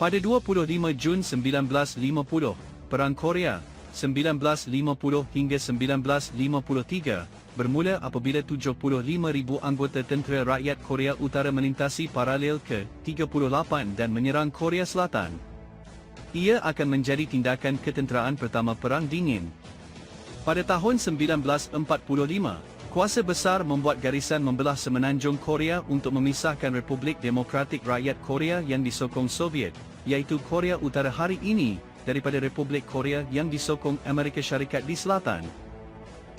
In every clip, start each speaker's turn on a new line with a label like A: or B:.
A: Pada 25 Jun 1950, Perang Korea 1950 hingga 1953 bermula apabila 75,000 anggota tentera rakyat Korea Utara melintasi paralel ke-38 dan menyerang Korea Selatan. Ia akan menjadi tindakan ketenteraan pertama Perang Dingin. Pada tahun 1945, kuasa besar membuat garisan membelah semenanjung Korea untuk memisahkan Republik Demokratik Rakyat Korea yang disokong Soviet, iaitu Korea Utara hari ini, daripada Republik Korea yang disokong Amerika Syarikat di selatan.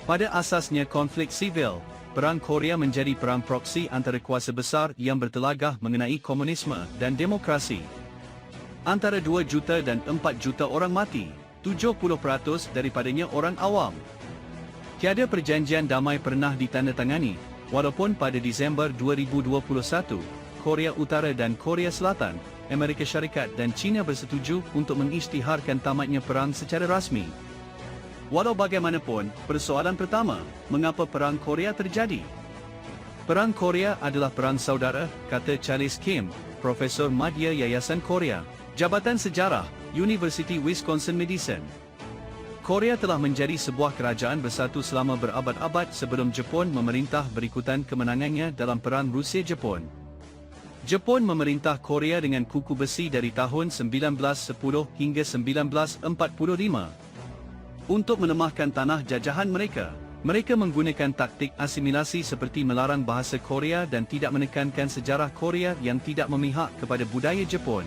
A: Pada asasnya konflik sivil, Perang Korea menjadi perang proksi antara kuasa besar yang bertelagah mengenai komunisme dan demokrasi. Antara 2 juta dan 4 juta orang mati, 70% daripadanya orang awam. Tiada perjanjian damai pernah ditandatangani, walaupun pada Disember 2021, Korea Utara dan Korea Selatan, Amerika Syarikat dan China bersetuju untuk mengisytiharkan tamatnya perang secara rasmi. Walau bagaimanapun, persoalan pertama, mengapa Perang Korea terjadi? Perang Korea adalah perang saudara, kata Charles Kim, Profesor Madya Yayasan Korea, Jabatan Sejarah, University Wisconsin-Madison. Korea telah menjadi sebuah kerajaan bersatu selama berabad-abad sebelum Jepun memerintah berikutan kemenangannya dalam Perang Rusia-Jepun. Jepun memerintah Korea dengan kuku besi dari tahun 1910 hingga 1945. Untuk melemahkan tanah jajahan mereka, mereka menggunakan taktik asimilasi seperti melarang bahasa Korea dan tidak menekankan sejarah Korea yang tidak memihak kepada budaya Jepun.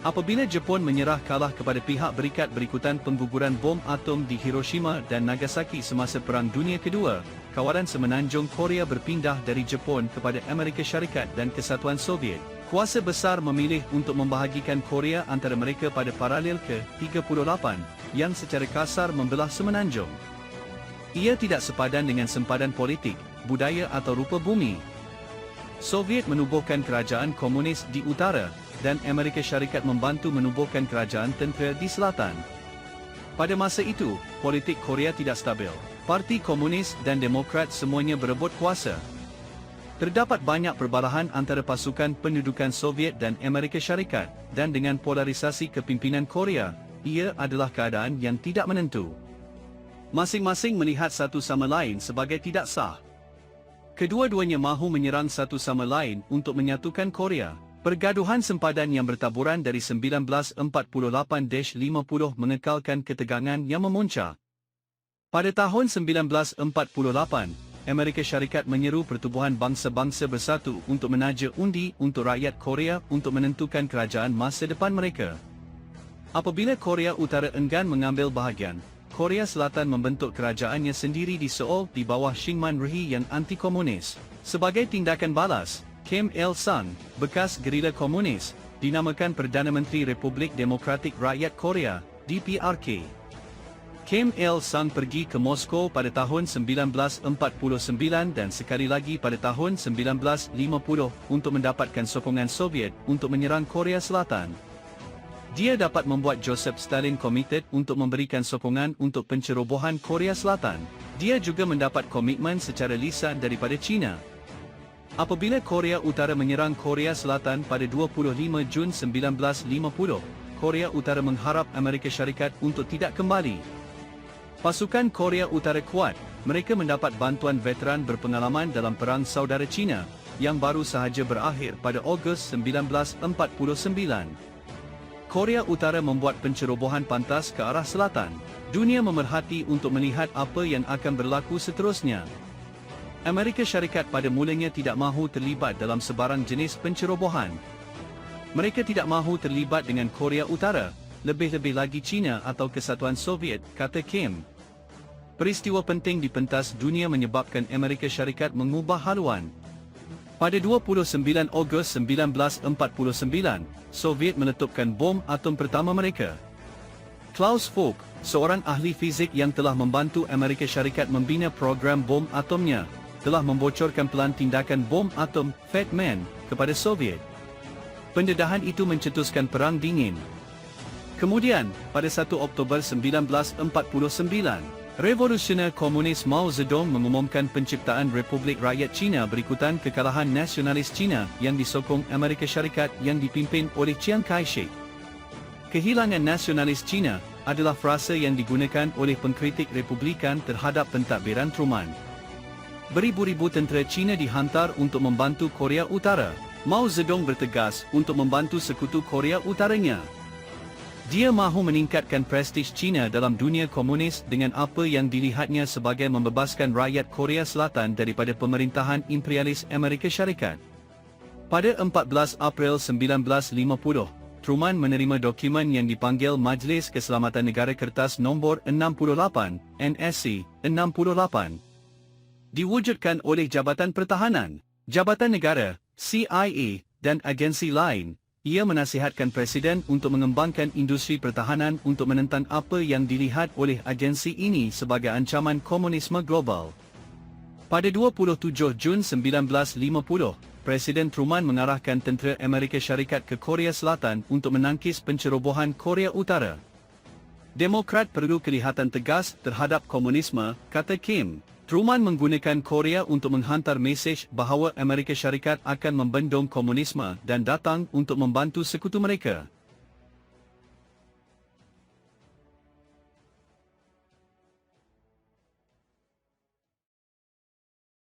A: Apabila Jepun menyerah kalah kepada pihak berikat berikutan pengguguran bom atom di Hiroshima dan Nagasaki semasa Perang Dunia Kedua, kawalan semenanjung Korea berpindah dari Jepun kepada Amerika Syarikat dan Kesatuan Soviet. Kuasa besar memilih untuk membahagikan Korea antara mereka pada paralel ke-38, yang secara kasar membelah semenanjung. Ia tidak sepadan dengan sempadan politik, budaya atau rupa bumi. Soviet menubuhkan kerajaan komunis di utara, dan Amerika Syarikat membantu menubuhkan kerajaan tentera di selatan. Pada masa itu, politik Korea tidak stabil. Parti Komunis dan Demokrat semuanya berebut kuasa. Terdapat banyak perbalahan antara pasukan pendudukan Soviet dan Amerika Syarikat, dan dengan polarisasi kepimpinan Korea, ia adalah keadaan yang tidak menentu. Masing-masing melihat satu sama lain sebagai tidak sah. Kedua-duanya mahu menyerang satu sama lain untuk menyatukan Korea. Pergaduhan sempadan yang bertaburan dari 1948-50 mengekalkan ketegangan yang memuncak. Pada tahun 1948, Amerika Syarikat menyeru Pertubuhan Bangsa-Bangsa Bersatu untuk menaja undi untuk rakyat Korea untuk menentukan kerajaan masa depan mereka. Apabila Korea Utara enggan mengambil bahagian, Korea Selatan membentuk kerajaannya sendiri di Seoul di bawah Syngman Rhee yang anti-komunis. Sebagai tindakan balas, Kim Il-sung, bekas gerila komunis, dinamakan Perdana Menteri Republik Demokratik Rakyat Korea, DPRK. Kim Il-sung pergi ke Moskow pada tahun 1949 dan sekali lagi pada tahun 1950 untuk mendapatkan sokongan Soviet untuk menyerang Korea Selatan. Dia dapat membuat Joseph Stalin komited untuk memberikan sokongan untuk pencerobohan Korea Selatan. Dia juga mendapat komitmen secara lisan daripada China. Apabila Korea Utara menyerang Korea Selatan pada 25 Jun 1950, Korea Utara mengharap Amerika Syarikat untuk tidak kembali. Pasukan Korea Utara kuat, mereka mendapat bantuan veteran berpengalaman dalam Perang Saudara Cina, yang baru sahaja berakhir pada Ogos 1949. Korea Utara membuat pencerobohan pantas ke arah selatan. Dunia memerhati untuk melihat apa yang akan berlaku seterusnya. Amerika Syarikat pada mulanya tidak mahu terlibat dalam sebarang jenis pencerobohan. Mereka tidak mahu terlibat dengan Korea Utara, lebih-lebih lagi China atau Kesatuan Soviet, kata Kim. Peristiwa penting di pentas dunia menyebabkan Amerika Syarikat mengubah haluan. Pada 29 Ogos 1949, Soviet meletupkan bom atom pertama mereka. Klaus Vogt, seorang ahli fizik yang telah membantu Amerika Syarikat membina program bom atomnya, telah membocorkan pelan tindakan bom atom Fat Man kepada Soviet. Pendedahan itu mencetuskan Perang Dingin. Kemudian, pada 1 Oktober 1949, Revolusioner Komunis Mao Zedong mengumumkan penciptaan Republik Rakyat China berikutan kekalahan nasionalis China yang disokong Amerika Syarikat yang dipimpin oleh Chiang Kai-shek. Kehilangan nasionalis China adalah frasa yang digunakan oleh pengkritik Republikan terhadap pentadbiran Truman. Beribu-ribu tentera China dihantar untuk membantu Korea Utara. Mao Zedong bertegas untuk membantu sekutu Korea Utaranya. Dia mahu meningkatkan prestij China dalam dunia komunis dengan apa yang dilihatnya sebagai membebaskan rakyat Korea Selatan daripada pemerintahan imperialis Amerika Syarikat. Pada 14 April 1950, Truman menerima dokumen yang dipanggil Majlis Keselamatan Negara Kertas nombor 68, NSC 68. Diwujudkan oleh Jabatan Pertahanan, Jabatan Negara, CIA, dan agensi lain. Ia menasihatkan Presiden untuk mengembangkan industri pertahanan untuk menentang apa yang dilihat oleh agensi ini sebagai ancaman komunisme global. Pada 27 Jun 1950, Presiden Truman mengarahkan tentera Amerika Syarikat ke Korea Selatan untuk menangkis pencerobohan Korea Utara. Demokrat perlu kelihatan tegas terhadap komunisme, kata Kim. Truman menggunakan Korea untuk menghantar mesej bahawa Amerika Syarikat akan membendung komunisme dan datang untuk membantu sekutu mereka.